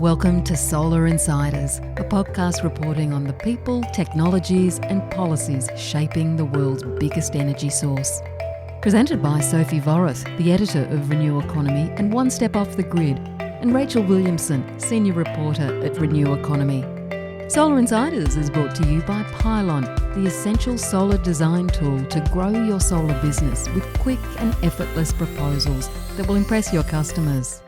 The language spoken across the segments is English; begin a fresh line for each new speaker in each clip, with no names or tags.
Welcome to Solar Insiders, a podcast reporting on the people, technologies, and policies shaping the world's biggest energy source. Presented by Sophie Vorath, the editor of Renewable Economy and One Step Off the Grid, and Rachel Williamson, senior reporter at Renewable Economy. Solar Insiders is brought to you by Pylon, the essential solar design tool to grow your solar business with quick and effortless proposals that will impress your customers.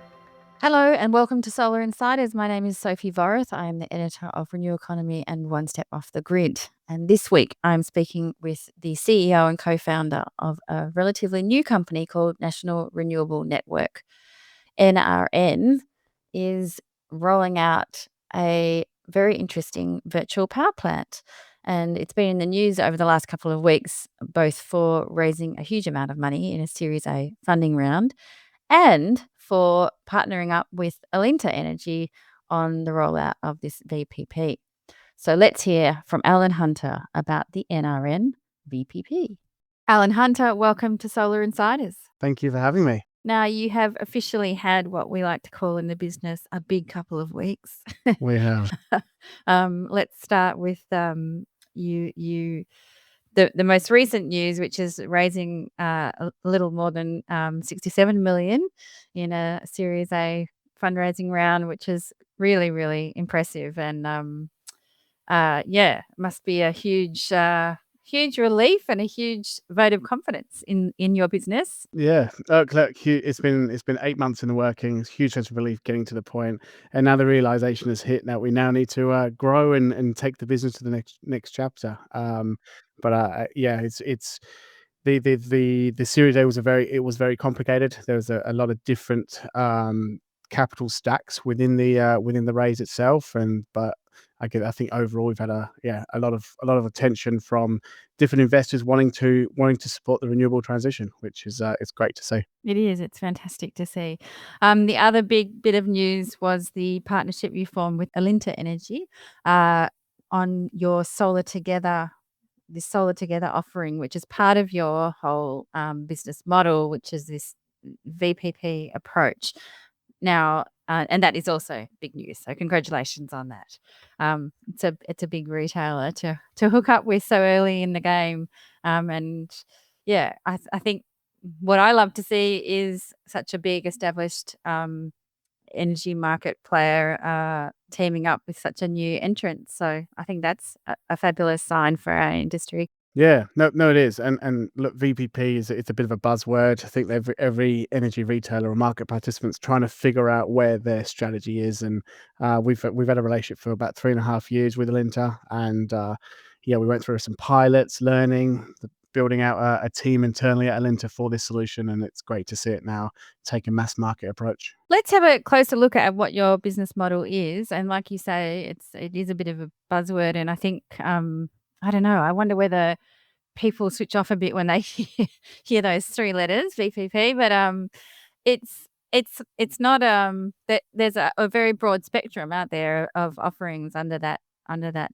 Hello and welcome to Solar Insiders. My name is Sophie Vorath. I am the editor of Renewable Economy and One Step Off the Grid. And this week I'm speaking with the CEO and co-founder of a relatively new company called National Renewable Network. NRN is rolling out a very interesting virtual power plant. And it's been in the news over the last couple of weeks, both for raising a huge amount of money in a Series A funding round and for partnering up with Alinta Energy on the rollout of this VPP. So let's hear from Alan Hunter about the NRN VPP. Alan Hunter, welcome to Solar Insiders.
Thank you for having me.
Now, you have officially had what we like to call in the business a big couple of weeks.
We have.
Let's start with the most recent news, which is raising a little more than 67 million in a Series A fundraising round, which is really, really impressive. And must be a huge relief and a huge vote of confidence in your business.
Yeah. Look, it's been 8 months in the working. It's a huge sense of relief getting to the point, and now the realization has hit that we now need to grow and take the business to the next chapter. It's the Series A was very complicated. There was a lot of different capital stacks within the raise itself, but I think overall we've had a lot of attention from different investors wanting to support the renewable transition, which is it's great to see.
It is. It's fantastic to see. The other big bit of news was the partnership you formed with Alinta Energy on your Solar Together offering, which is part of your whole business model, which is this VPP approach. Now, and that is also big news. So congratulations on that. It's a big retailer to hook up with so early in the game. I think what I love to see is such a big established energy market player teaming up with such a new entrant. So I think that's a fabulous sign for our industry.
Yeah, no, it is, and look, VPP it's a bit of a buzzword. I think every energy retailer or market participant's trying to figure out where their strategy is, and we've had a relationship for about 3.5 years with Alinta, and we went through some pilots, building out a team internally at Alinta for this solution, and it's great to see it now take a mass market approach.
Let's have a closer look at what your business model is, and like you say, it is a bit of a buzzword, and I think I don't know. I wonder whether people switch off a bit when they hear those three letters, VPP. But it's not that there's a very broad spectrum out there of offerings under that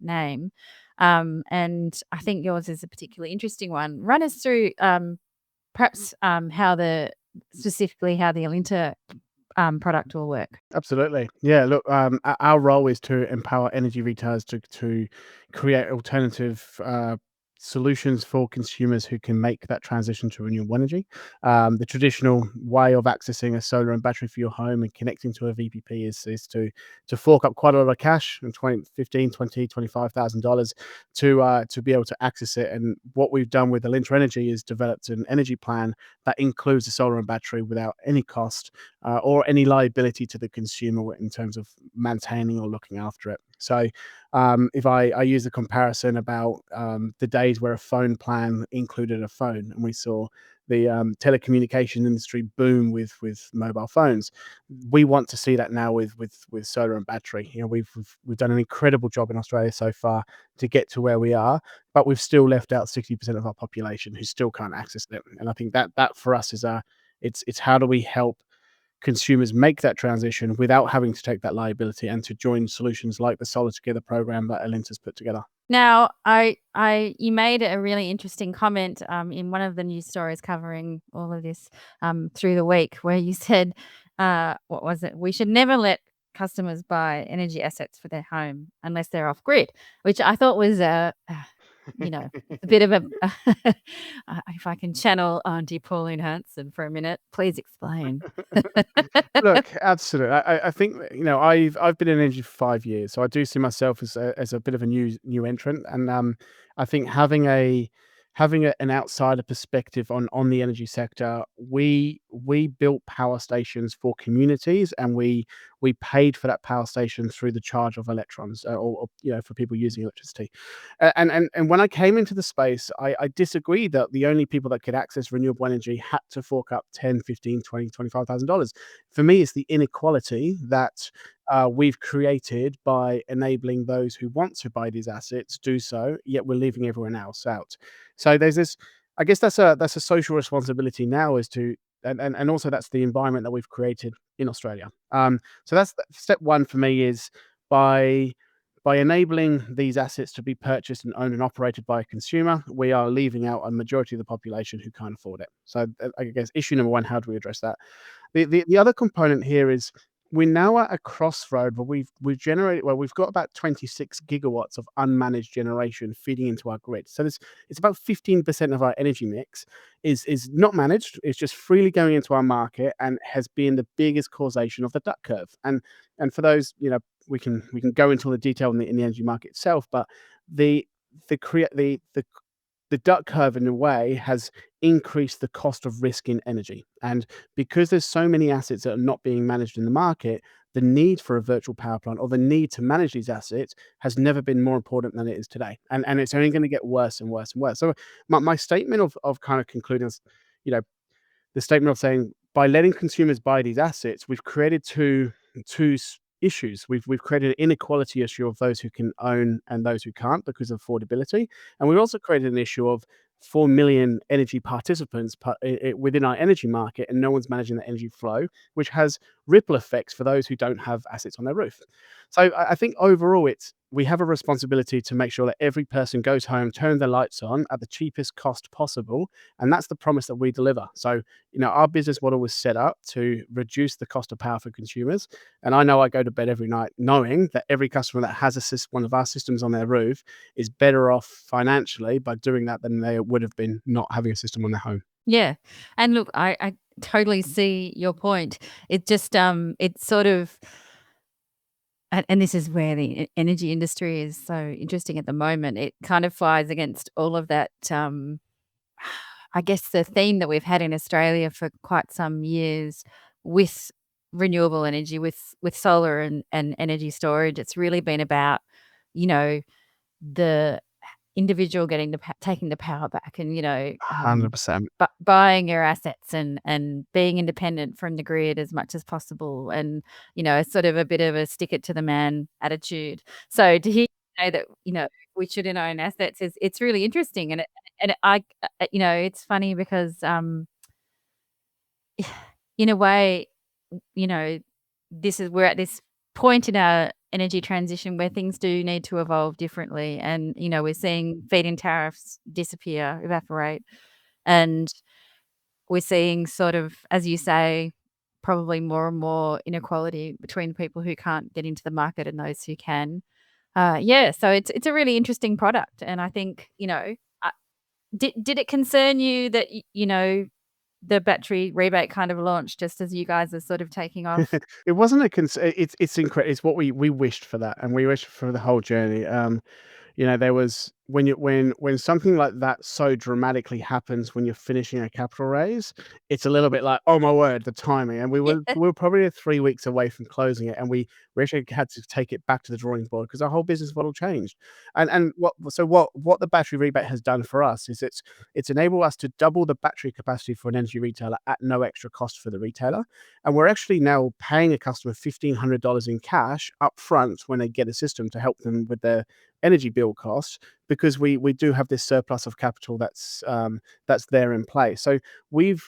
name, and I think yours is a particularly interesting one. Run us through perhaps specifically how the Alinta product will work.
Absolutely. Yeah, look, our role is to empower energy retailers to create alternative solutions for consumers who can make that transition to renewable energy. The traditional way of accessing a solar and battery for your home and connecting to a VPP is to fork up quite a lot of cash, and $25,000 to be able to access it. And what we've done with Alinta Energy is developed an energy plan that includes the solar and battery without any cost or any liability to the consumer in terms of maintaining or looking after it. So if I use the comparison about the days where a phone plan included a phone, and we saw the telecommunication industry boom with mobile phones, we want to see that now with solar and battery. You know, we've done an incredible job in Australia so far to get to where we are, but we've still left out 60% of our population who still can't access it. And I think that for us is it's how do we help consumers make that transition without having to take that liability, and to join solutions like the Solar Together program that Alinta's put together.
Now, you made a really interesting comment in one of the news stories covering all of this through the week, where you said, what was it? We should never let customers buy energy assets for their home unless they're off grid, which I thought was a bit of a if I can channel Auntie Pauline Hanson for a minute, please explain.
Look, absolutely. I think that, I've been in energy for 5 years, so I do see myself as a bit of a new entrant, and I think an outsider perspective on the energy sector, we built power stations for communities, and we paid for that power station through the charge of electrons, or for people using electricity. And when I came into the space, I disagreed that the only people that could access renewable energy had to fork up 10, 15, 20, $25,000. For me, it's the inequality that we've created by enabling those who want to buy these assets do so, yet we're leaving everyone else out. So there's this. I guess that's a social responsibility now, is to and also that's the environment that we've created in Australia. So that's step one for me, is by enabling these assets to be purchased and owned and operated by a consumer, we are leaving out a majority of the population who can't afford it. So I guess issue number one, how do we address that? The other component here is we're now at a crossroad where we've got about 26 gigawatts of unmanaged generation feeding into our grid. So it's about 15% of our energy mix is not managed. It's just freely going into our market, and has been the biggest causation of the duck curve. And for those, we can go into all the detail in the energy market itself, but the the crea- the duck curve, in a way, has increased the cost of risk in energy. And because there's so many assets that are not being managed in the market, the need for a virtual power plant, or the need to manage these assets, has never been more important than it is today. And it's only going to get worse and worse and worse. So my statement of kind of concluding is, you know, the statement of saying, by letting consumers buy these assets, we've created two issues. We've created an inequality issue of those who can own and those who can't because of affordability, and we've also created an issue of 4 million energy participants within our energy market, and no one's managing the energy flow, which has ripple effects for those who don't have assets on their roof. So I think overall, we have a responsibility to make sure that every person goes home, turns their lights on at the cheapest cost possible, and that's the promise that we deliver. So our business model was set up to reduce the cost of power for consumers. And I know I go to bed every night knowing that every customer that has one of our systems on their roof is better off financially by doing that than they would have been not having a system on their home.
Yeah. And look, I totally see your point. It just it's sort of and this is where the energy industry is so interesting at the moment. It kind of flies against all of that I guess the theme that we've had in Australia for quite some years with renewable energy, with solar and energy storage. It's really been about, you know, the individual getting taking the power back, and
100%.
buying your assets and being independent from the grid as much as possible, and it's sort of a bit of a stick it to the man attitude. So to hear you say that we shouldn't own assets is it's really interesting, it's funny because in a way, you know, we're at this point in our energy transition where things do need to evolve differently. And, we're seeing feed-in tariffs disappear, evaporate. And we're seeing sort of, as you say, probably more and more inequality between people who can't get into the market and those who can. Yeah, so it's a really interesting product. And I think, did it concern you that, the battery rebate kind of launched just as you guys are sort of taking off?
It wasn't a concern. It's incredible. It's what we wished for that, and we wished for the whole journey. There was when something like that so dramatically happens when you're finishing a capital raise, it's a little bit like, oh my word, the timing. And we were
Yeah.
we were probably 3 weeks away from closing it, and we actually had to take it back to the drawing board because our whole business model changed. And what the battery rebate has done for us is it's enabled us to double the battery capacity for an energy retailer at no extra cost for the retailer. And we're actually now paying a customer $1,500 in cash up front when they get a system to help them with their energy bill costs, because we do have this surplus of capital that's there in place. So we've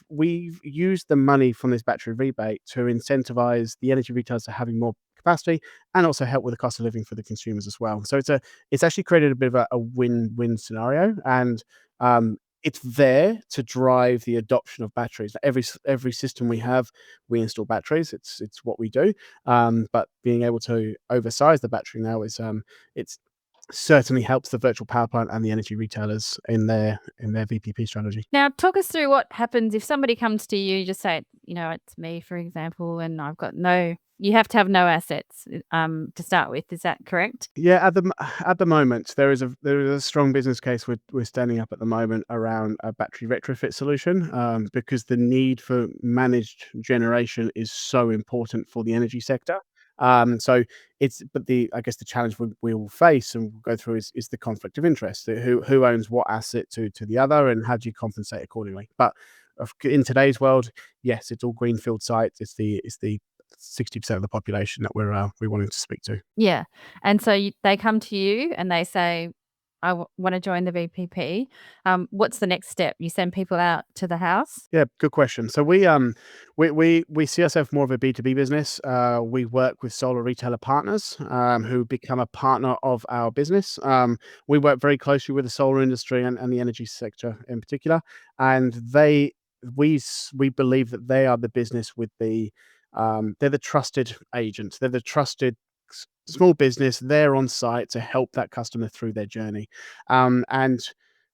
used the money from this battery rebate to incentivize the energy retailers to having more capacity, and also help with the cost of living for the consumers as well. So it's actually created a bit of a win-win scenario, and it's there to drive the adoption of batteries. Every system we have, we install batteries. It's what we do. But being able to oversize the battery now is it's certainly helps the virtual power plant and the energy retailers in their VPP strategy.
Now, talk us through what happens if somebody comes to you, just say, it's me, for example, and I've got you have to have no assets to start with. Is that correct?
Yeah, at the moment, there is a strong business case we're standing up at the moment around a battery retrofit solution, because the need for managed generation is so important for the energy sector. So the I guess the challenge we will face and we'll go through is the conflict of interest. Who owns what asset to the other, and how do you compensate accordingly? But in today's world, yes, it's all greenfield sites. It's the 60% of the population that we wanting to speak to.
Yeah. And so they come to you and they say, I want to join the VPP. What's the next step? You send people out to the house?
Yeah, good question. So we see ourselves more of a B2B business. We work with solar retailer partners who become a partner of our business. We work very closely with the solar industry and the energy sector in particular, and we believe that they are the business with they're the trusted agents. They're the trusted small business. They're on site to help that customer through their journey, and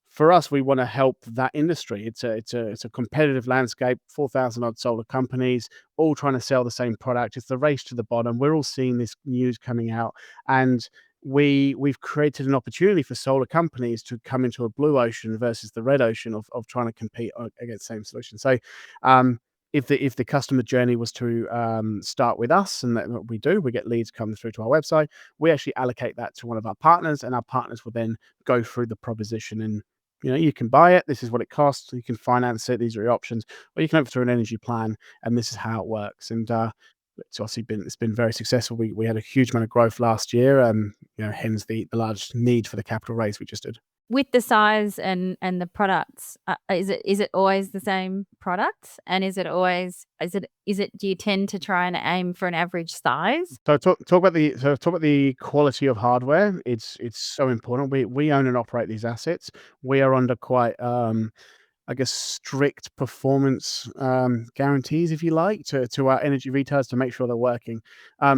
for us, we want to help that industry. It's a competitive landscape. 4,000 odd solar companies, all trying to sell the same product. It's the race to the bottom. We're all seeing this news coming out, and we've created an opportunity for solar companies to come into a blue ocean versus the red ocean of trying to compete against the same solution. So, um, if the customer journey was to start with us, and that what we do, we get leads coming through to our website. We actually allocate that to one of our partners, and our partners will then go through the proposition and you can buy it. This is what it costs. You can finance it. These are your options, or you can opt for an energy plan, and this is how it works. And it's obviously been very successful. We had a huge amount of growth last year, hence the large need for the capital raise we just did.
With the size and the products, is it always the same products? And do you tend to try and aim for an average size?
So talk about the quality of hardware. It's so important. We own and operate these assets. We are under quite I guess, strict performance guarantees, if you like, to our energy retailers to make sure they're working.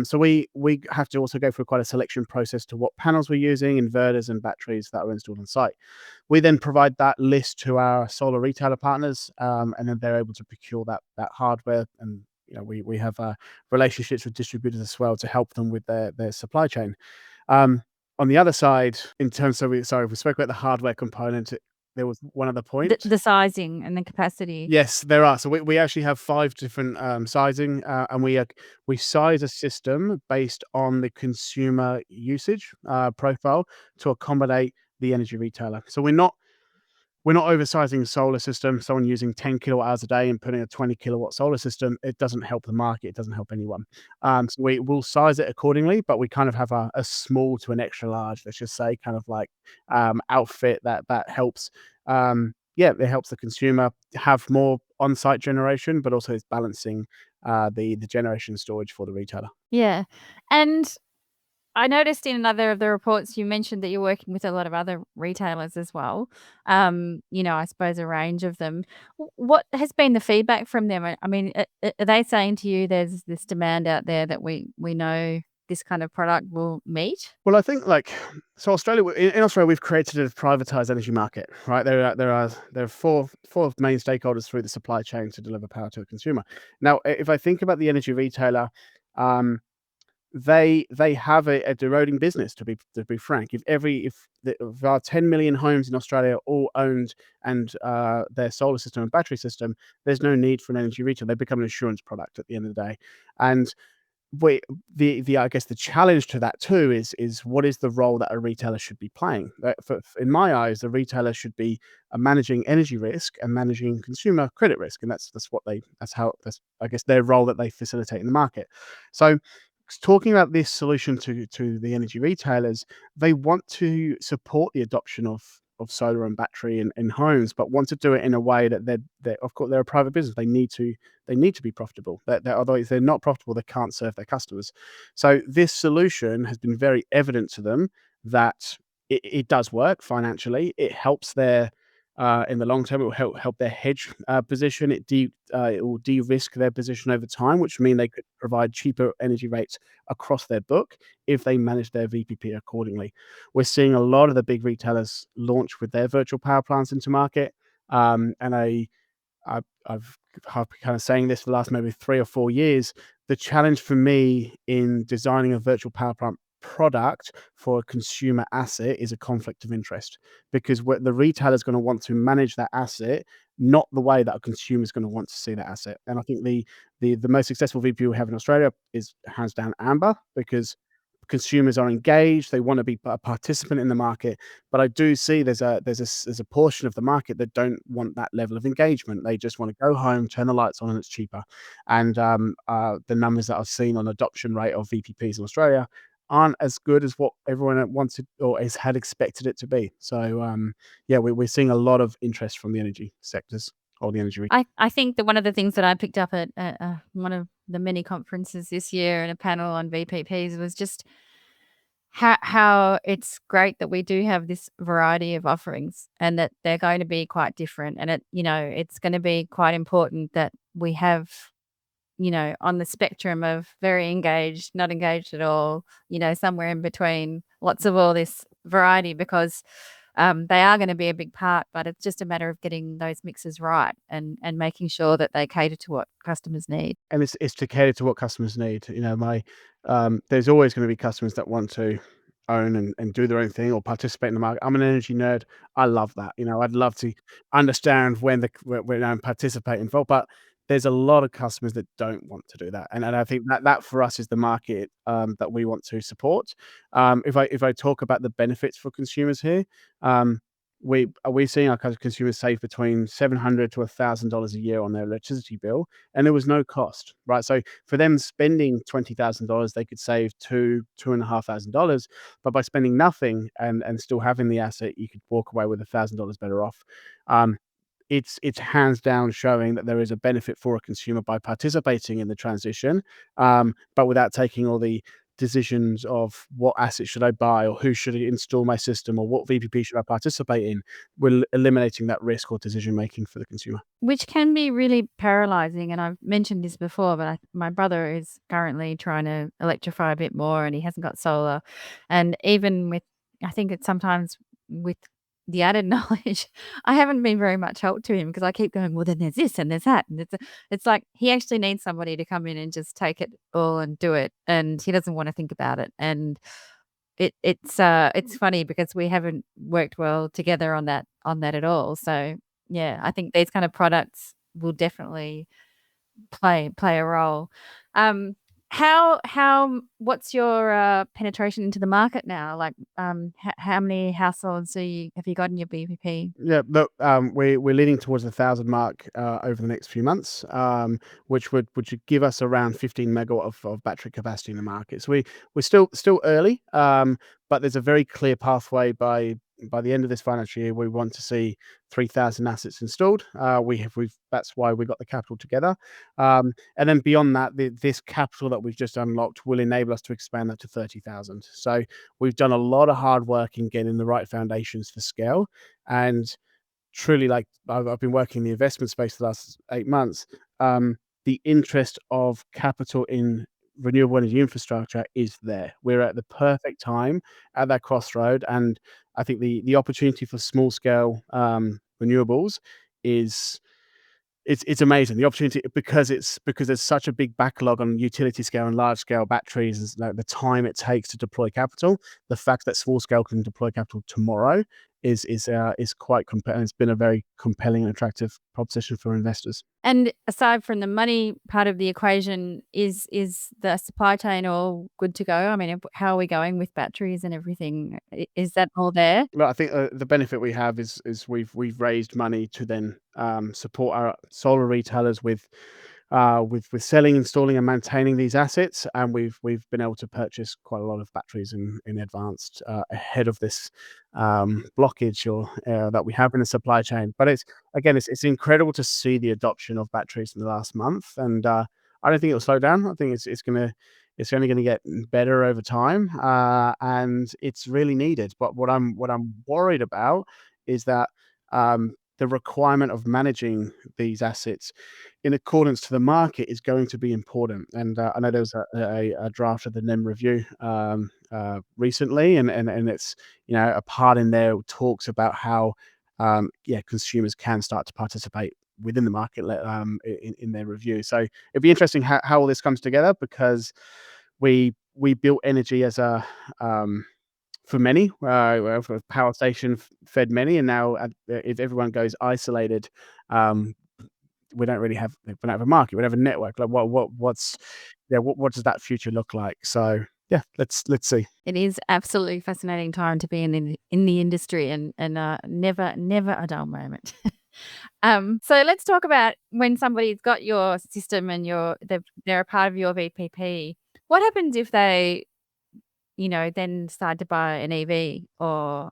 So we have to also go through quite a selection process to what panels we're using, inverters and batteries that are installed on site. We then provide that list to our solar retailer partners, and then they're able to procure that hardware. And we have relationships with distributors as well to help them with their supply chain. On the other side, in terms of we spoke about the hardware component. There was one other point.
The sizing and the capacity.
Yes, there are. So we actually have 5 different sizing, and we size a system based on the consumer usage profile to accommodate the energy retailer. So we're not oversizing a solar system. Someone using 10 kilowatt hours a day and putting a 20 kilowatt solar system, it doesn't help the market. It doesn't help anyone. So we will size it accordingly, but we kind of have a small to an extra large, let's just say, kind of like outfit that helps. It helps the consumer have more on-site generation, but also it's balancing the generation storage for the retailer.
Yeah. And I noticed in another of the reports you mentioned that you're working with a lot of other retailers as well. I suppose a range of them. What has been the feedback from them? I mean, are they saying to you there's this demand out there that we know this kind of product will meet?
Well, I think so. In Australia, we've created a privatized energy market, right? There are four main stakeholders through the supply chain to deliver power to the consumer. Now, if I think about the energy retailer, they have a eroding business, to be frank. If our 10 million homes in Australia all owned and their solar system and battery system, there's no need for an energy retailer. They become an insurance product at the end of the day. And I guess the challenge to that too is what is the role that a retailer should be playing? In my eyes, the retailer should be managing energy risk and managing consumer credit risk, and that's I guess their role that they facilitate in the market. So, talking about this solution to the energy retailers, they want to support the adoption of solar and battery in homes, but want to do it in a way that they're of course they're a private business. They need to be profitable. Although if they're not profitable, they can't serve their customers. So this solution has been very evident to them that it does work financially. It helps in the long term. It will help their hedge position. It will de-risk their position over time, which mean they could provide cheaper energy rates across their book if they manage their VPP accordingly. We're seeing a lot of the big retailers launch with their virtual power plants into market, and I've been kind of saying this for the last maybe 3 or 4 years. The challenge for me in designing a virtual power plant product for a consumer asset is a conflict of interest, because what the retailer is going to want to manage that asset, not the way that a consumer is going to want to see that asset. And I think the most successful VP we have in Australia is hands down Amber, because consumers are engaged. They want to be a participant in the market. But I do see there's a portion of the market that don't want that level of engagement. They just want to go home, turn the lights on, and it's cheaper. And the numbers that I've seen on adoption rate of VPPs in Australia aren't as good as what everyone wanted or had expected it to be. So yeah, we're seeing a lot of interest from the energy sectors or the energy.
I think that one of the things that I picked up at one of the many conferences this year in a panel on VPPs was just how it's great that we do have this variety of offerings and that they're going to be quite different. And it's going to be quite important that we have, on the spectrum of very engaged, not engaged at all, somewhere in between, lots of all this variety, because they are going to be a big part, but it's just a matter of getting those mixes right and making sure that they cater to what customers need.
And it's to cater to what customers need. There's always going to be customers that want to own and do their own thing or participate in the market. I'm an energy nerd. I love that. I'd love to understand when I'm participating for, but there's a lot of customers that don't want to do that. And I think that for us is the market that we want to support. If I talk about the benefits for consumers here, we're seeing our consumers save between $700 to $1,000 a year on their electricity bill, and there was no cost, right? So for them spending $20,000, they could save $2,500, but by spending nothing and still having the asset, you could walk away with $1,000 better off. Um, it's hands down showing that there is a benefit for a consumer by participating in the transition, but without taking all the decisions of what asset should I buy or who should install my system or what VPP should I participate in. We're eliminating that risk or decision making for the consumer.
Which can be really paralyzing. And I've mentioned this before, but my brother is currently trying to electrify a bit more and he hasn't got solar. And even with, I think it's sometimes with the added knowledge, I haven't been very much help to him because I keep going, well, then there's this and there's that. And it's like he actually needs somebody to come in and just take it all and do it. And he doesn't want to think about it. And it's funny because we haven't worked well together on that at all. So yeah, I think these kind of products will definitely play a role. What's your penetration into the market now? Like, how many households have you got in your BPP?
Yeah, look, we're leaning towards the 1,000 mark over the next few months, which would give us around 15 megawatt of battery capacity in the market. So we're still early, but there's a very clear pathway by the end of this financial year. We want to see 3,000 assets installed. That's why we got the capital together, and then beyond that, this capital that we've just unlocked will enable us to expand that to 30,000. So we've done a lot of hard work in getting the right foundations for scale. And truly, like I've been working in the investment space for the last 8 months. The interest of capital in renewable energy infrastructure is there. We're at the perfect time at that crossroad, and I think the opportunity for small scale renewables is it's amazing. The opportunity, because there's such a big backlog on utility scale and large scale batteries, is like the time it takes to deploy capital. The fact that small scale can deploy capital tomorrow is quite compelling. It's been a very compelling and attractive proposition for investors.
And aside from the money part of the equation, is the supply chain all good to go? I mean, how are we going with batteries and everything? Is that all there?
Well, I think the benefit we have is we've raised money to then support our solar retailers with selling, installing, and maintaining these assets, and we've been able to purchase quite a lot of batteries in advance ahead of this blockage or that we have in the supply chain. But it's incredible to see the adoption of batteries in the last month, and I don't think it'll slow down. I think it's only going to get better over time, and it's really needed. But what I'm worried about is that the requirement of managing these assets in accordance to the market is going to be important. And I know there was a draft of the NEM review recently, and it's, a part in there talks about how consumers can start to participate within the market in their review. So it'd be interesting how all this comes together, because we built energy as a for many, for power station fed many, and now if everyone goes isolated, um, we don't have a market, we don't have a network. Like what's yeah, what does that future look like? So yeah, let's see.
It is absolutely fascinating time to be in the industry, and never a dull moment. So let's talk about when somebody's got your system and they're a part of your VPP. What happens if they, then decide to buy an EV, or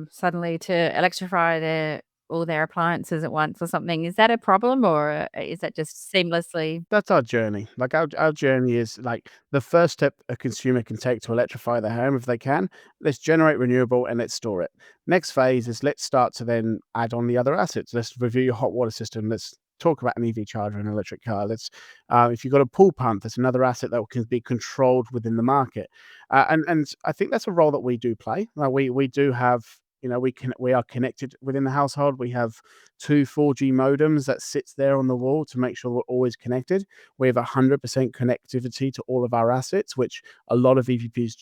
suddenly to electrify all their appliances at once or something? Is that a problem, or is that just seamlessly?
That's our journey. Like our journey is like the first step a consumer can take to electrify their home if they can. Let's generate renewable and let's store it. Next phase is let's start to then add on the other assets. Let's review your hot water system. Let's talk about an EV charger and an electric car. Let's if you've got a pool pump, that's another asset that can be controlled within the market. And I think that's a role that we do play. We do have. We are connected within the household. We have two 4G modems that sits there on the wall to make sure we're always connected. We have 100% connectivity to all of our assets, which a lot of VPPs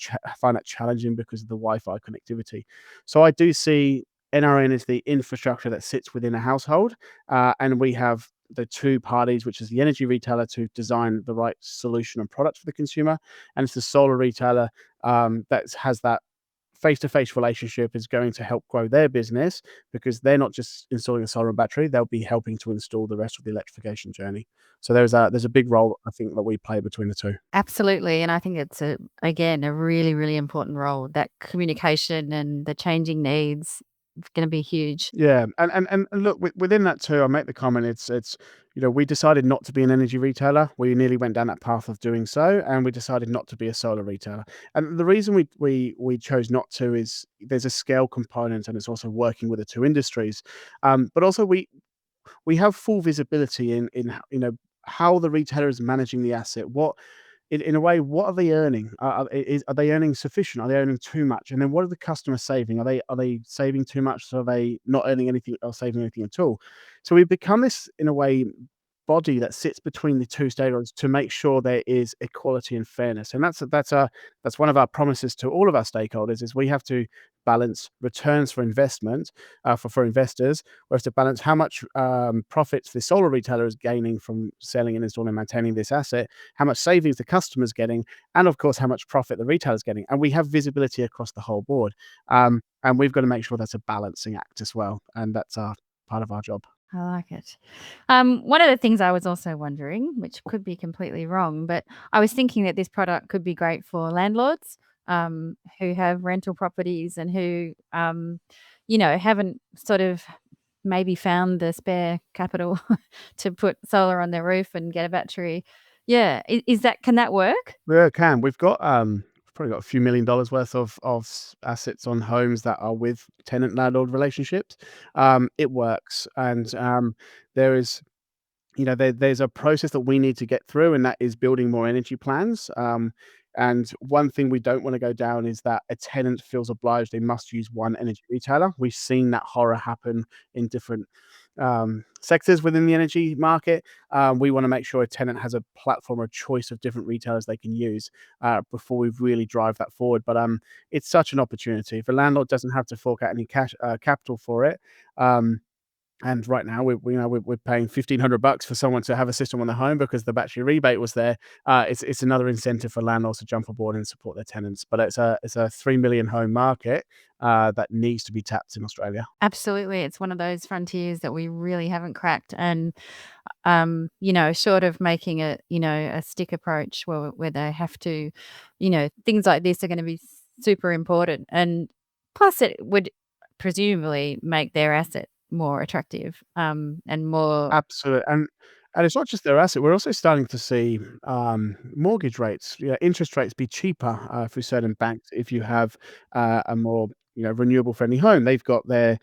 find that challenging because of the Wi-Fi connectivity. So I do see NRN as the infrastructure that sits within a household, and we have the two parties, which is the energy retailer to design the right solution and product for the consumer, and it's the solar retailer that has that face-to-face relationship, is going to help grow their business, because they're not just installing a solar and battery, they'll be helping to install the rest of the electrification journey. So there's a big role, I think, that we play between the two.
Absolutely, and I think it's again a really, really important role. That communication and the changing needs is going to be huge.
Yeah, and look, within that too, I make the comment. It's we decided not to be an energy retailer. We nearly went down that path of doing so, and we decided not to be a solar retailer. And the reason we chose not to is there's a scale component, and it's also working with the two industries. But also we have full visibility in how the retailer is managing the asset. In a way, what are they earning? Are they earning sufficient? Are they earning too much? And then what are the customers saving? Are they saving too much? So are they not earning anything or saving anything at all? So we've become this, in a way, body that sits between the two stakeholders to make sure there is equality and fairness. And that's one of our promises to all of our stakeholders, is we have to balance returns for investment, for investors. We have to balance how much profits the solar retailer is gaining from selling and installing and maintaining this asset, how much savings the customer's getting, and of course how much profit the retailer's getting. And we have visibility across the whole board. And we've got to make sure that's a balancing act as well. And that's our part of our job.
I like it. One of the things I was also wondering, which could be completely wrong, but I was thinking that this product could be great for landlords who have rental properties and who, haven't sort of maybe found the spare capital to put solar on their roof and get a battery. Yeah, can that work?
Yeah, it can. We've probably got a few $1 million worth of assets on homes that are with tenant landlord relationships. It works, and there is there's a process that we need to get through, and that is building more energy plans. And one thing we don't want to go down is that a tenant feels obliged they must use one energy retailer. We've seen that horror happen in different sectors within the energy market. We want to make sure a tenant has a platform or a choice of different retailers they can use before we really drive that forward. But it's such an opportunity. If a landlord doesn't have to fork out any capital for it, and right now we're paying $1,500 for someone to have a system on their home because the battery rebate was there. It's another incentive for landlords to jump aboard and support their tenants. But it's a 3 million home market that needs to be tapped in Australia.
Absolutely. It's one of those frontiers that we really haven't cracked. And, short of making a stick approach where they have to, things like this are going to be super important. And plus it would presumably make their asset more attractive, and more.
Absolutely. And it's not just their asset. We're also starting to see mortgage rates, interest rates be cheaper through certain banks if you have a more renewable friendly home. They've got their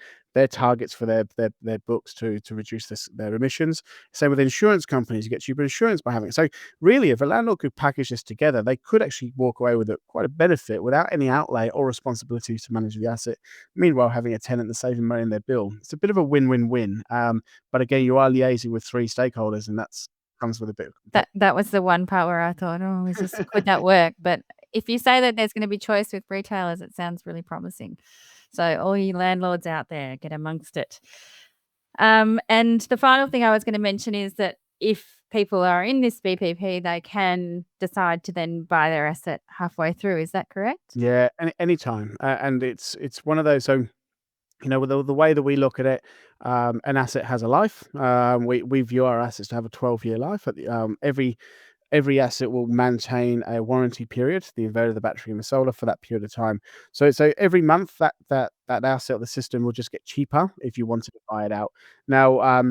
targets for their books to reduce their emissions. Same with insurance companies. You get cheaper insurance by having it. So really, if a landlord could package this together, they could actually walk away with quite a benefit without any outlay or responsibility to manage the asset. Meanwhile, having a tenant that's saving money in their bill, it's a bit of a win-win-win. But again, you are liaising with three stakeholders, and that's comes with a bit.
That was the one part where I thought, oh, could that work? But if you say that there's going to be choice with retailers, it sounds really promising. So all you landlords out there, get amongst it. And the final thing I was going to mention is that if people are in this VPP, they can decide to then buy their asset halfway through. Is that correct?
Yeah, anytime, and it's one of those. So the way that we look at it, an asset has a life. We view our assets to have a 12-year life. Every asset will maintain a warranty period, the inverter, the battery, and the solar for that period of time. So every month that asset or the system will just get cheaper if you wanted to buy it out. Now,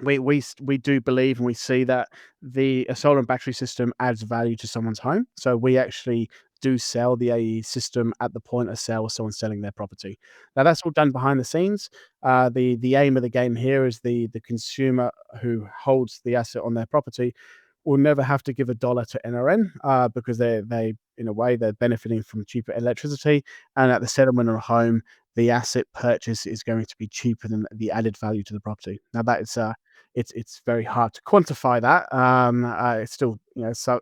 we do believe and we see that a solar and battery system adds value to someone's home. So we actually do sell the AE system at the point of sale of someone selling their property. Now that's all done behind the scenes. The aim of the game here is the consumer who holds the asset on their property will never have to give a dollar to NRN because they in a way they're benefiting from cheaper electricity, and at the settlement of a home, the asset purchase is going to be cheaper than the added value to the property. Now that is it's very hard to quantify that. It's still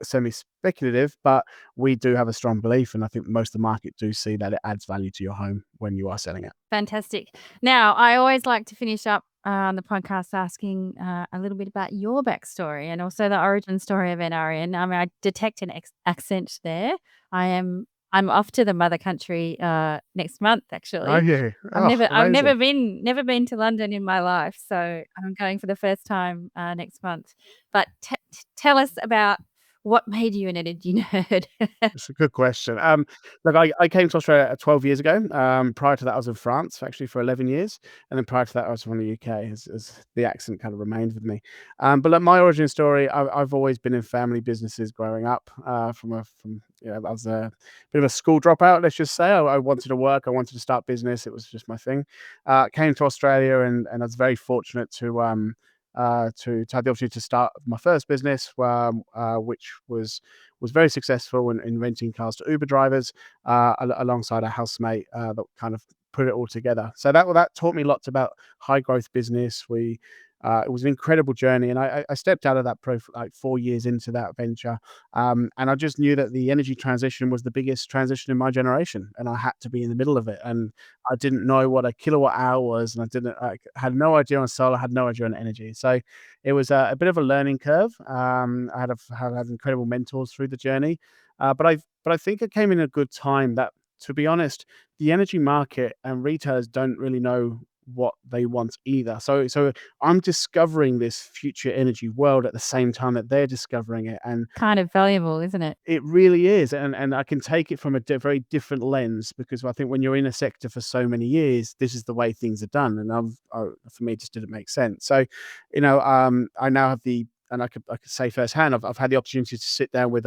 semi speculative, but we do have a strong belief, and I think most of the market do see that it adds value to your home when you are selling it.
Fantastic. Now, I always like to finish up on the podcast asking a little bit about your backstory and also the origin story of NRN. I mean, I detect an accent there. I'm off to the mother country next month.
Oh
Actually,
yeah,
I've never
amazing.
been to London in my life, so I'm going for the first time next month. But tell us about what made you an energy nerd.
It's a good question. Look, I came to Australia 12 years ago. Prior to that, I was in France actually for 11 years, and then prior to that, I was from the UK. As the accent kind of remained with me. But look, my origin story, I've always been in family businesses growing up. I was a bit of a school dropout. Let's just say I wanted to work. I wanted to start business. It was just my thing. Came to Australia, and I was very fortunate to have the opportunity to start my first business, which was very successful in renting cars to Uber drivers, alongside a housemate that kind of put it all together. So that taught me lots about high growth business. It was an incredible journey, and I stepped out of that like 4 years into that venture, and I just knew that the energy transition was the biggest transition in my generation, and I had to be in the middle of it. And I didn't know what a kilowatt hour was, and I had no idea on solar, had no idea on energy. So it was a bit of a learning curve. Have had incredible mentors through the journey, but I think it came in a good time. That, to be honest, the energy market and retailers don't really know what they want either. So I'm discovering this future energy world at the same time that they're discovering it, and
Kind of valuable, isn't it?
it really is. And I can take it from a very different lens, because I think when you're in a sector for so many years, this is the way things are done, and for me, it just didn't make sense. So, I now have and I could say firsthand, I've had the opportunity to sit down with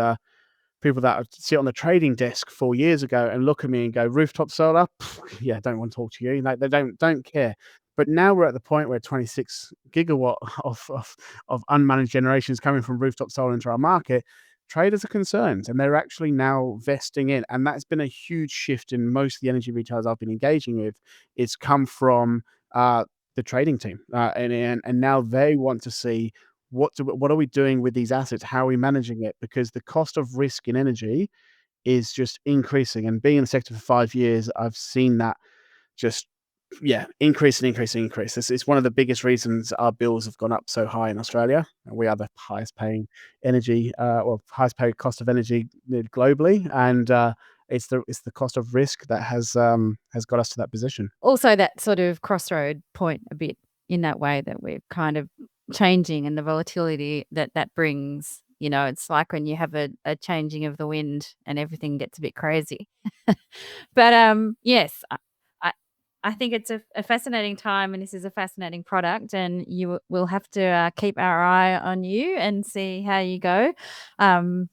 people that would sit on the trading desk 4 years ago and look at me and go, "Rooftop solar? Pff, yeah, don't want to talk to you." Like, they don't care. But now we're at the point where 26 gigawatt of unmanaged generation is coming from rooftop solar into our market. Traders are concerned, and they're actually now vesting in, and that's been a huge shift in most of the energy retailers I've been engaging with. It's come from the trading team, and now they want to see what are we doing with these assets? How are we managing it? Because the cost of risk in energy is just increasing. And being in the sector for 5 years, I've seen that just, yeah, increase and increase and increase. It's one of the biggest reasons our bills have gone up so high in Australia. And we are the highest paying energy, or highest paid cost of energy globally. And it's the cost of risk that has got us to that position.
Also, that sort of crossroad point a bit in that way that we're kind of changing, and the volatility that brings. It's like when you have a changing of the wind and everything gets a bit crazy. But yes, I I think it's a fascinating time, and this is a fascinating product, and we'll have to keep our eye on you and see how you go. And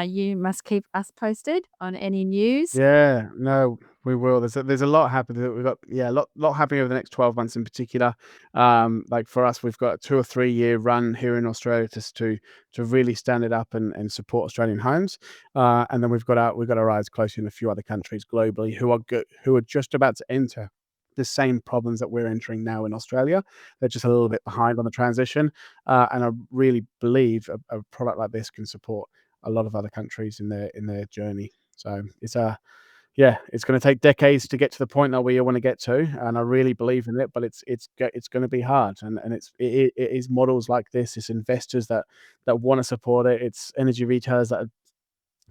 you must keep us posted on any news.
Yeah, no, We will. There's a lot happening. We've got a lot happening over the next 12 months in particular. Like for us, we've got a 2 or 3 year run here in Australia to really stand it up and support Australian homes. And then we've got our eyes closely in a few other countries globally who are just about to enter the same problems that we're entering now in Australia. They're just a little bit behind on the transition, and I really believe a product like this can support a lot of other countries in their journey. So it's going to take decades to get to the point that we want to get to, and I really believe in it. But it's going to be hard, and it is models like this. It's investors that want to support it. It's energy retailers that are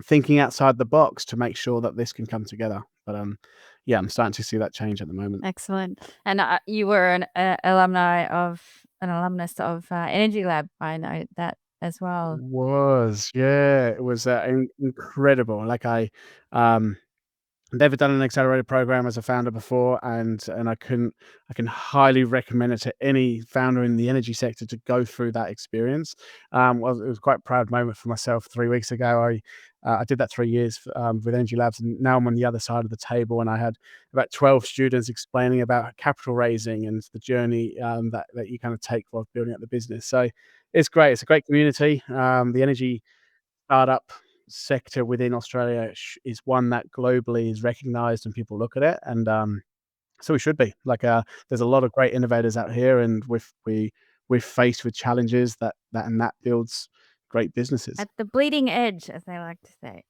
thinking outside the box to make sure that this can come together. But I'm starting to see that change at the moment.
Excellent. And you were an alumnus of Energy Lab. I know that as well.
It was incredible. Like um, never done an accelerated program as a founder before, and I can highly recommend it to any founder in the energy sector to go through that experience. Well, it was quite a proud moment for myself 3 weeks ago. I did that 3 years with Energy Labs, and now I'm on the other side of the table, and I had about 12 students explaining about capital raising and the journey that you kind of take while building up the business. So it's great. It's a great community. The energy startup sector within Australia is one that globally is recognized and people look at it, and so we should be. There's a lot of great innovators out here, and we're faced with challenges that builds great businesses.
At the bleeding edge, as they like to say.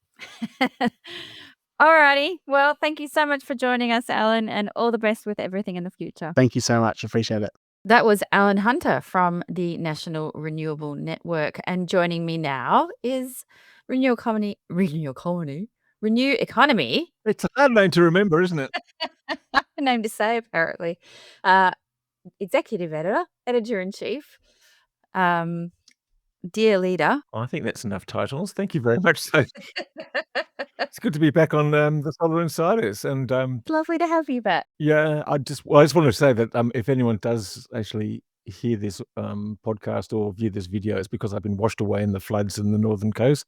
Alrighty. Well, thank you so much for joining us, Alan, and all the best with everything in the future.
Thank you so much. Appreciate it.
That was Alan Hunter from the National Renewable Network. And joining me now is Renew Economy.
It's a hard name to remember, isn't it?
Name to say, apparently. Executive editor, editor-in-chief, dear leader.
I think that's enough titles. Thank you very much. So it's good to be back on the Solar Insiders, and
Lovely to have you back.
yeah, I just wanted to say that if anyone does actually hear this podcast or view this video, it's because I've been washed away in the floods in the northern coast.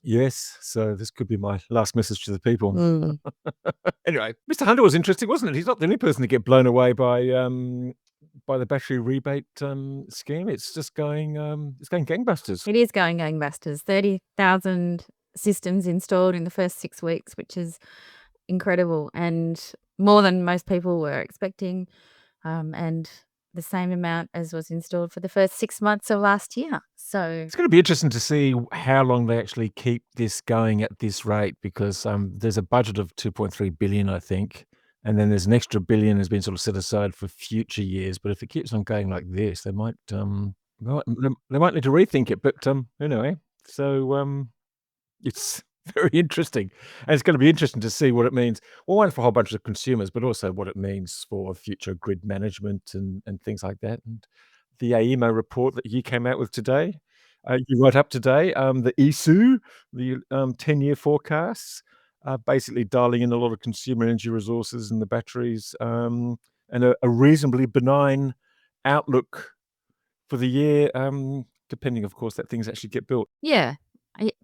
Yes, so this could be my last message to the people. Anyway, Mr. Hunter was interesting, wasn't it? He's not the only person to get blown away by the battery rebate scheme. It's just going gangbusters.
It is going gangbusters. 30,000 systems installed in the first 6 weeks, which is incredible and more than most people were expecting, and the same amount as was installed for the first 6 months of last year. So
It's going to be interesting to see how long they actually keep this going at this rate, because there's a budget of 2.3 billion, I think, and then there's an extra billion has been sort of set aside for future years. But if it keeps on going like this, they might need to rethink it. But anyway, so it's very interesting, and it's going to be interesting to see what it means. Well, one, for a whole bunch of consumers, but also what it means for future grid management and things like that. And the AEMO report that you came out with today, you wrote up today, the ESU, the 10-year forecasts, basically dialing in a lot of consumer energy resources and the batteries, and a reasonably benign outlook for the year, depending, of course, that things actually get built.
yeah,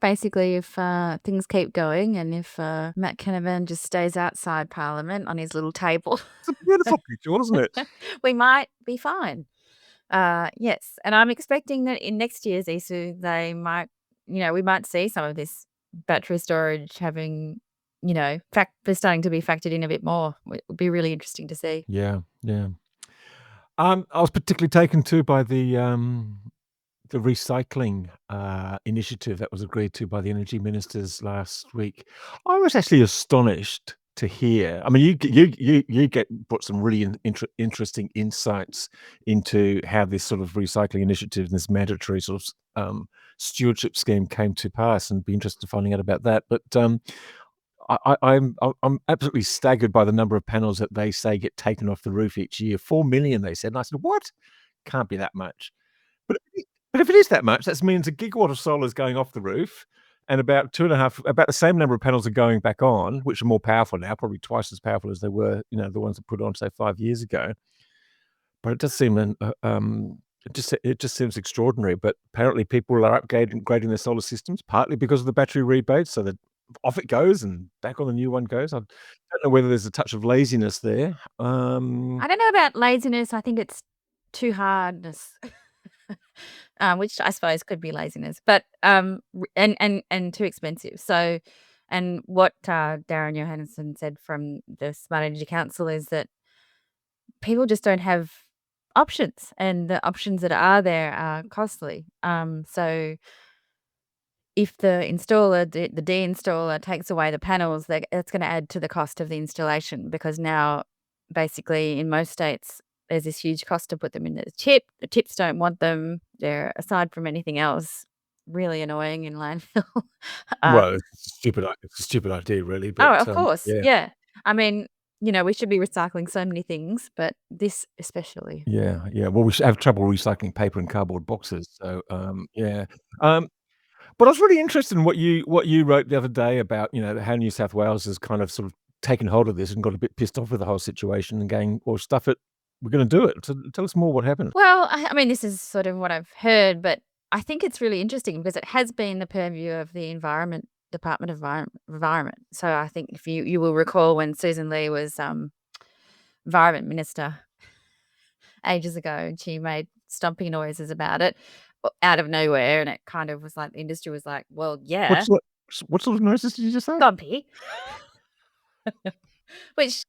basically, if things keep going and if Matt Canavan just stays outside Parliament on his little table,
It's a beautiful picture, isn't it?
we might be fine. Yes, and I'm expecting that in next year's ESU, they might, we might see some of this battery storage having, starting to be factored in a bit more. It would be really interesting to see.
Yeah. I was particularly taken to by the recycling initiative that was agreed to by the energy ministers last week. I was actually astonished to hear. I mean, you brought some really interesting insights into how this sort of recycling initiative and this mandatory sort of stewardship scheme came to pass, and be interested in finding out about that. But I'm absolutely staggered by the number of panels that they say get taken off the roof each year. 4 million, they said, and I said, what? Can't be that much. But if it is that much, that means a gigawatt of solar is going off the roof, and about the same number of panels are going back on, which are more powerful now, probably twice as powerful as they were, the ones that put on, say, 5 years ago. But it does seem, it just seems extraordinary. But apparently, people are upgrading their solar systems partly because of the battery rebates, so that off it goes and back on the new one goes. I don't know whether there's a touch of laziness there.
I don't know about laziness. I think it's too hardness, which I suppose could be laziness, but and too expensive. So, and what Darren Johannesson said from the Smart Energy Council is that people just don't have options, and the options that are there are costly. So if the deinstaller takes away the panels, that's going to add to the cost of the installation, because now basically in most states there's this huge cost to put them in the tip. The tips don't want them. They're, aside from anything else, really annoying in landfill.
Well,
um,
it's a stupid idea, really.
oh,
But
of course,
yeah,
yeah. I mean, we should be recycling so many things, but this especially.
yeah, yeah. Well, we should have trouble recycling paper and cardboard boxes. So yeah. Um, But I was really interested in what you wrote the other day about, how New South Wales has kind of sort of taken hold of this and got a bit pissed off with the whole situation and going, "Well, stuff it, we're gonna do it." So tell us more what happened.
Well, I mean, this is sort of what I've heard, but I think it's really interesting because it has been the purview of the Department of Environment. So I think if you will recall when Susan Lee was Environment Minister ages ago, and she made stomping noises about it out of nowhere, and it kind of was like the industry was like, "Well,
What
yeah,
sort what sort of noises did you just say?
stompy," which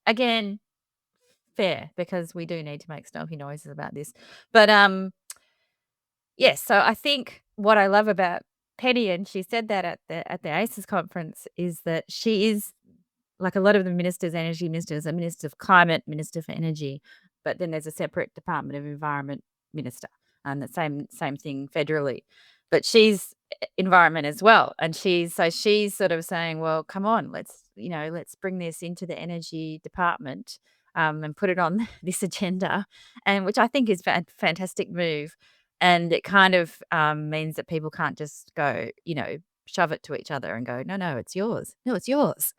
again, fair, because we do need to make stompy noises about this, but yes, so I think what I love about Penny, and she said that at the ACES conference, is that she is like a lot of the ministers, energy ministers, a minister of climate, minister for energy, but then there's a separate Department of Environment minister, and the same thing federally. But she's environment as well, and she's sort of saying, well, come on, let's bring this into the energy department, and put it on this agenda, and which I think is a fantastic move. And it kind of means that people can't just go, shove it to each other and go, no, no, it's yours. No, it's yours.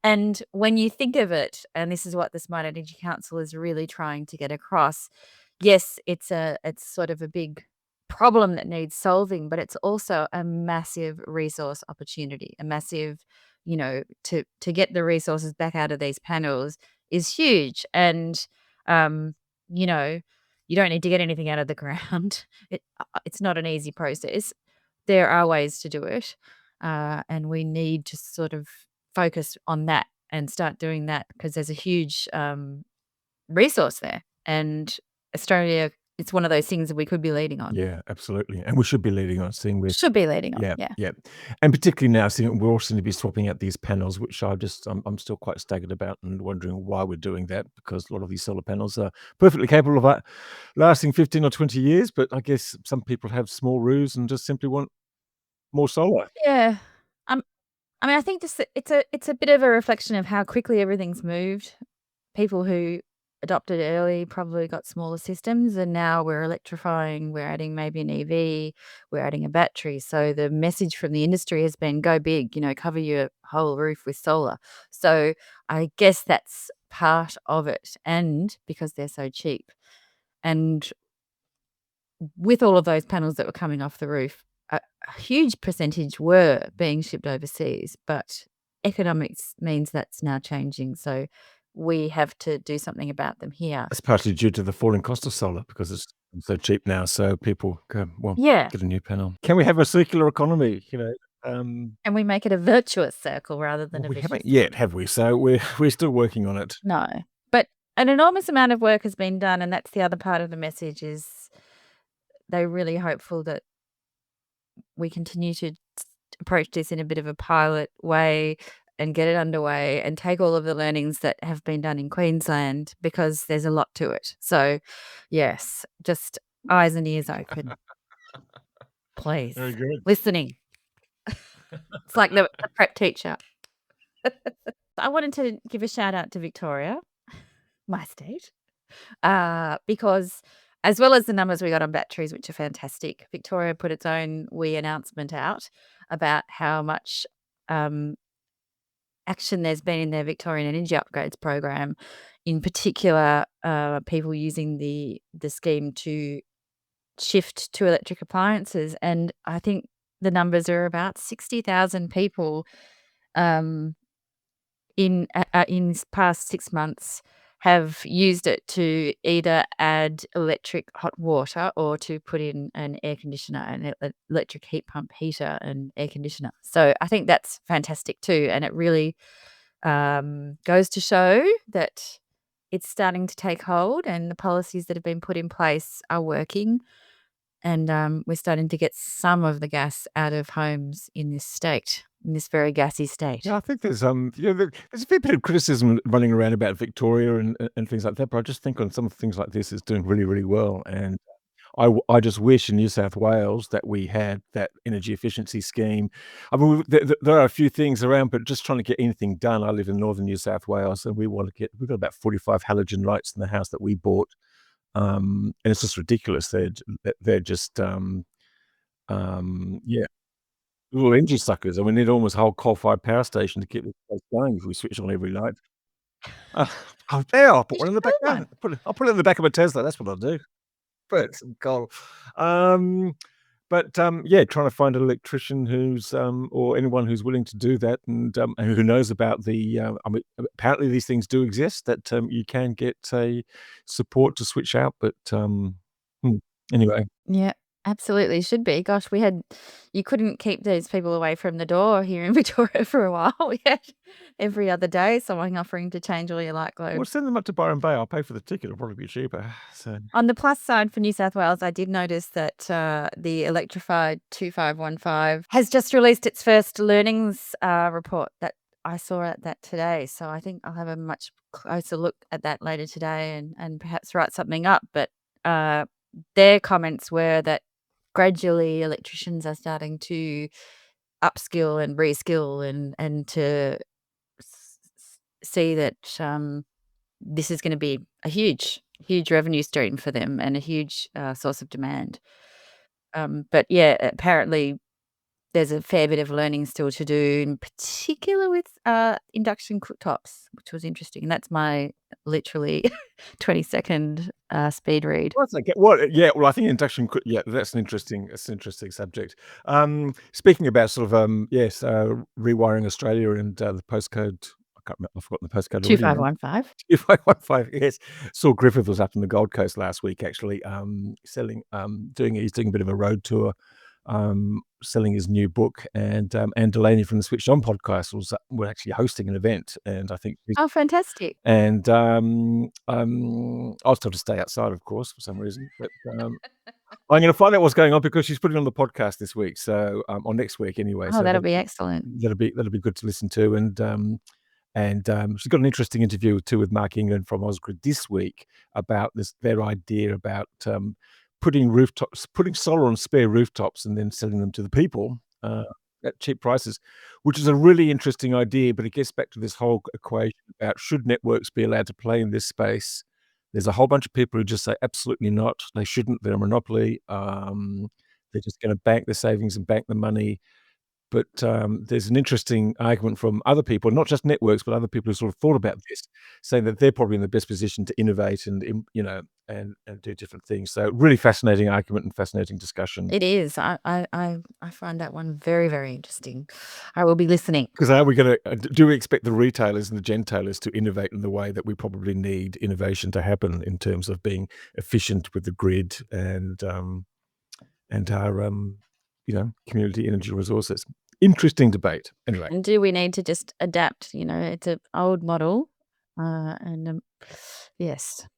And when you think of it, and this is what the Smart Energy Council is really trying to get across, yes, it's sort of a big problem that needs solving, but it's also a massive resource opportunity, a massive, to get the resources back out of these panels is huge. And, um, you know, you don't need to get anything out of the ground. It's not an easy process. There are ways to do it. And we need to sort of focus on that and start doing that, because there's a huge resource there. And Australia, it's one of those things that we could be leading on.
Yeah, absolutely. And we should be leading on, seeing we're
Should be leading on.
yeah,
Yeah.
yeah. And particularly now, seeing we're also going to be swapping out these panels, which I'm still quite staggered about and wondering why we're doing that, because a lot of these solar panels are perfectly capable of lasting 15 or 20 years. But I guess some people have small roofs and just simply want more solar.
Yeah. I mean, I think just it's a bit of a reflection of how quickly everything's moved. People who adopted early probably got smaller systems, and now we're electrifying, we're adding maybe an EV, we're adding a battery. So the message from the industry has been go big, cover your whole roof with solar. So I guess that's part of it, and because they're so cheap. And with all of those panels that were coming off the roof, a huge percentage were being shipped overseas, but economics means that's now changing. So we have to do something about them here.
That's partially due to the falling cost of solar because it's so cheap now. So people go, well,
Yeah.
get a new panel. Can we have a circular economy?
And we make it a virtuous circle rather than
Well,
a
we
vicious
haven't
one.
yet, have we? So we're still working on it.
No. But an enormous amount of work has been done, and that's the other part of the message, is they're really hopeful that we continue to approach this in a bit of a pilot way and get it underway and take all of the learnings that have been done in Queensland, because there's a lot to it. So, yes, just eyes and ears open. Please.
Very good.
Listening. It's like the prep teacher. I wanted to give a shout out to Victoria, my state, because as well as the numbers we got on batteries, which are fantastic, Victoria put its own wee announcement out about how much action there's been in their Victorian Energy Upgrades program, in particular, people using the scheme to shift to electric appliances. And I think the numbers are about 60,000 people in past 6 months have used it to either add electric hot water or to put in an air conditioner, an electric heat pump heater and air conditioner. So I think that's fantastic too, and it really goes to show that it's starting to take hold and the policies that have been put in place are working, and we're starting to get some of the gas out of homes in this state, in this very gassy state.
Yeah, I think there's there's a fair bit of criticism running around about Victoria and things like that, but I just think on some things like this, it's doing really, really well. And I just wish in New South Wales that we had that energy efficiency scheme. I mean, there are a few things around, but just trying to get anything done. I live in northern New South Wales, and we've got about 45 halogen lights in the house that we bought, and it's just ridiculous. They're just yeah, little energy suckers. I mean, need almost a whole coal-fired power station to keep this place going if we switch on every night. There, I'll put
You
one in
should
the back
build
garden.
one.
I'll put it in the back of my Tesla. That's what I'll do. Put some coal. Yeah, trying to find an electrician who's or anyone who's willing to do that and who knows about the I mean, apparently these things do exist that you can get a support to switch out, but anyway.
Yeah, absolutely should be. Gosh, you couldn't keep these people away from the door here in Victoria for a while. We had every other day someone offering to change all your light
Well,
globes.
send them up to Byron Bay. I'll pay for the ticket. It'll probably be cheaper. So
On the plus side for New South Wales, I did notice that the Electrified 2515 has just released its first learnings report. That I saw at that today. So I think I'll have a much closer look at that later today and perhaps write something up. But their comments were that gradually electricians are starting to upskill and reskill and to see that this is going to be a huge revenue stream for them and a huge source of demand. But yeah, apparently there's a fair bit of learning still to do, in particular with induction cooktops, which was interesting. And that's my literally 20-second speed read.
Well, yeah, well, I think induction could, yeah, that's an interesting subject. Speaking about sort of, yes, rewiring Australia and the postcode, I can't remember, I've forgotten the postcode already now.
2515.
2515, yes. Saw Griffith was up in the Gold Coast last week, actually, he's doing a bit of a road tour, selling his new book, and Delaney from the Switched On podcast were actually hosting an event, and I think
Oh, fantastic.
and I was told to stay outside, of course, for some reason. But I'm going to find out what's going on because she's putting on the podcast this week, so or next week anyway.
Oh,
So
that'll be excellent.
that'll be good to listen to, and she's got an interesting interview too with Mark England from Osgrid this week about their idea about putting solar on spare rooftops and then selling them to the people at cheap prices, which is a really interesting idea. But it gets back to this whole equation about should networks be allowed to play in this space. There's a whole bunch of people who just say absolutely not. They shouldn't. They're a monopoly. They're just going to bank their savings and bank the money. But there's an interesting argument from other people, not just networks, but other people who sort of thought about this, saying that they're probably in the best position to innovate and do different things. So really fascinating argument and fascinating discussion.
It is. I find that one very, very interesting. I will be listening.
Because are we going to do we expect the retailers and the gentailers to innovate in the way that we probably need innovation to happen in terms of being efficient with the grid and our community energy resources? Interesting debate. Anyway,
And do we need to just adapt? It's an old model, yes,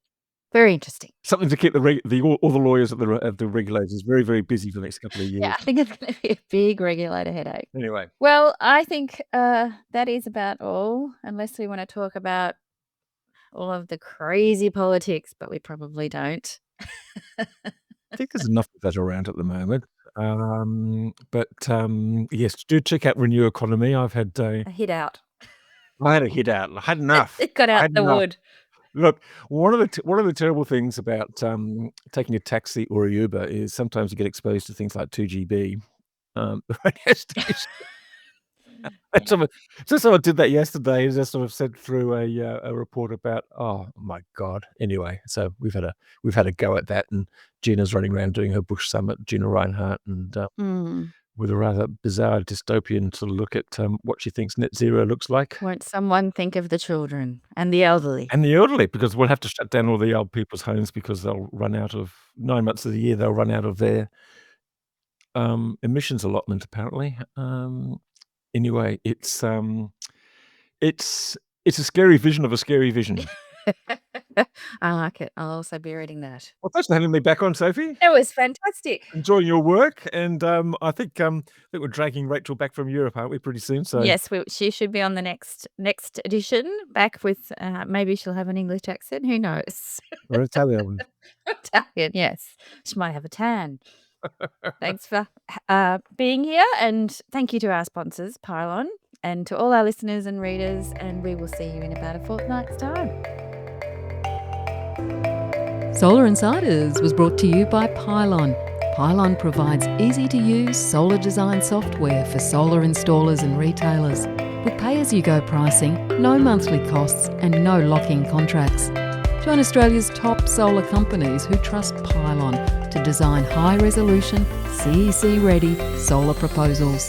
very interesting.
something to keep all the lawyers at the regulators very, very busy for the next couple of years.
Yeah, I think it's going to be a big regulator headache.
Anyway,
Well, I think that is about all, unless we want to talk about all of the crazy politics, but we probably don't.
I think there's enough of that around at the moment. Yes, do check out Renew Economy.
A hit out.
I had a hit out. I had enough.
It got
I
out
had
the
enough.
wood.
Look, one of the terrible things about taking a taxi or a Uber is sometimes you get exposed to things like 2GB. The radio station. Someone did that yesterday. And just sort of sent through a report about. Oh my God! Anyway, so we've had a go at that, and Gina's running around doing her bush summit. Gina Reinhardt and with a rather bizarre dystopian to look at what she thinks net zero looks like.
Won't someone think of the children and the elderly?
And the elderly, because we'll have to shut down all the old people's homes because they'll run out of 9 months of the year. They'll run out of their emissions allotment, apparently. Anyway, it's a scary vision of a scary vision.
I like it. I'll also be reading that.
Well, thanks for having me back on, Sophie.
It was fantastic.
Enjoying your work, and I think we're dragging Rachel back from Europe, aren't we, pretty soon? So
Yes, she should be on the next edition. Back with maybe she'll have an English accent. Who knows?
or Italian.
Italian, yes. She might have a tan. Thanks for being here, and thank you to our sponsors, Pylon, and to all our listeners and readers, and we will see you in about a fortnight's time.
Solar Insiders was brought to you by Pylon. Pylon provides easy-to-use solar design software for solar installers and retailers with pay-as-you-go pricing, no monthly costs and no lock-in contracts. Join Australia's top solar companies who trust Pylon to design high-resolution, CEC-ready solar proposals.